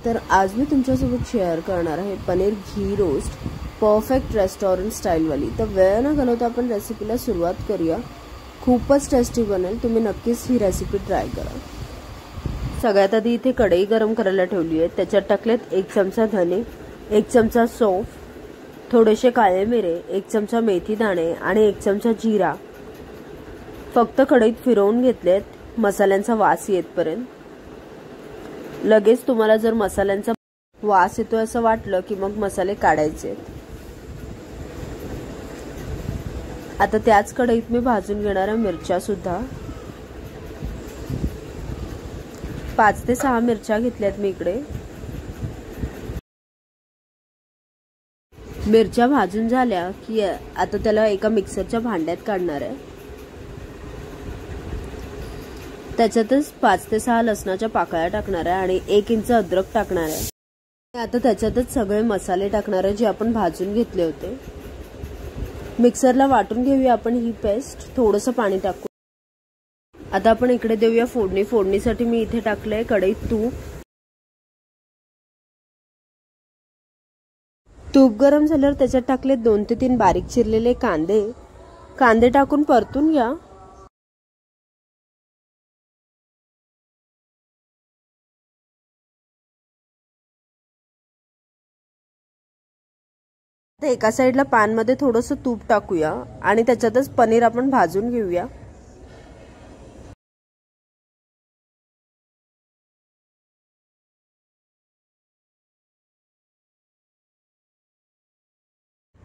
तर आज मी तुमच्यासोबत शेअर करणार आहे पनीर घी रोस्ट परफेक्ट रेस्टॉरंट स्टाईलवाली। तर वेळ न घालवता आपण रेसिपीला सुरुवात करूया। खूपच टेस्टी बनेल, तुम्ही नक्कीच ही रेसिपी ट्राय करा। सगळ्यात आधी इथे कढई गरम करायला ठेवली आहे। त्याच्यात टाकलेत 1 चमचा धने, 1 चमचा सौंफ, थोडेसे काळे मिरे, 1 चमचा मेथी दाणे आणि 1 चमचा जिरा। फक्त कढईत फिरवून घेतलेत मसाल्यांचा वास येतपर्यंत। लगेच तुम्हाला जर मसाल्यांचा वास येतोय असं वाटलं की मग मसाले काढायचे। आता त्याच कढईत मी भाजून घेणाऱ्या मिरच्या सुद्धा 5 ते 6 मिरच्या घेतल्यात मी इकडे। मिरच्या भाजून झाल्या की आता त्याला एका मिक्सरच्या भांड्यात काढणार आहे। त्याच्यातच 5 ते 6 लसणाच्या पाकळ्या टाकणार आहे आणि 1 इंच अद्रक टाकणार आहे। आता त्याच्यातच सगळे मसाले टाकणार आहे जे आपण भाजून घेतले होते। मिक्सरला वाटून घेऊया आपण ही पेस्ट, थोडंसं पाणी टाकू। आता आपण इकडे देऊया फोडणी। फोडणीसाठी मी इथे टाकलंय कढईत तूप गरम झाल्यावर त्याच्यात टाकले 2 ते 3 बारीक चिरलेले कांदे टाकून परतून घ्या। एका साइडला पॅन मध्ये थोडंसं तूप टाकूया आणि त्याच्यातच पनीर आपण भाजून घेऊया।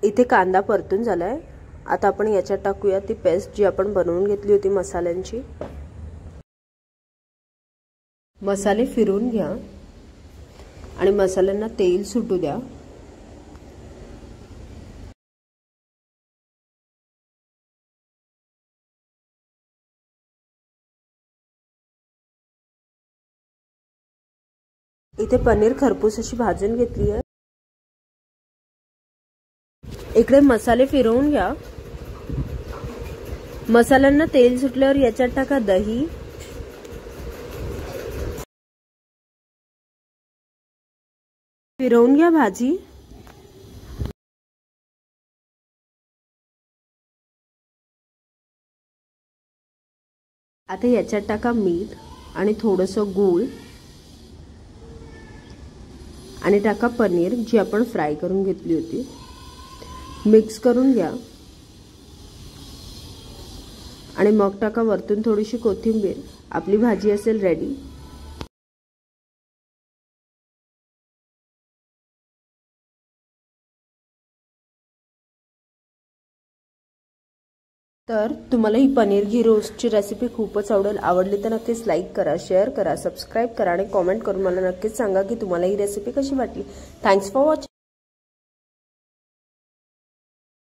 इथे कांदा परतून झालाय। आता आपण याच्यात टाकूया ती पेस्ट जी आपण बनवून घेतली होती मसाल्यांची। मसाले फिरवून घ्या आणि मसाल्यांना तेल सुटू द्या। इथे पनीर खरपूस अशी भाजून घेतली आहे। इकडे मसाले फिरवून घ्या। मसाल्यांना तेल सुटल्यावर याच्यात टाका दही, फिरवून घ्या भाजी। आता याच्यात टाका मीठ आणि थोडंसं गूळ आणि टाका पनीर जी आपण फ्राय करून घेतली होती। मिक्स करून घ्या आणि मग टाका वरतून थोडीशी कोथिंबीर। आपली भाजी असेल रेडी। तर तुम्हाला ही पनीर घी रोस्टची रेसिपी खूपच आवडली तर नक्कीच लाईक करा, शेअर करा, सबस्क्राइब करा आणि कमेंट करून मला नक्कीच सांगा की तुम्हाला ही रेसिपी कशी वाटली। Thanks for watching.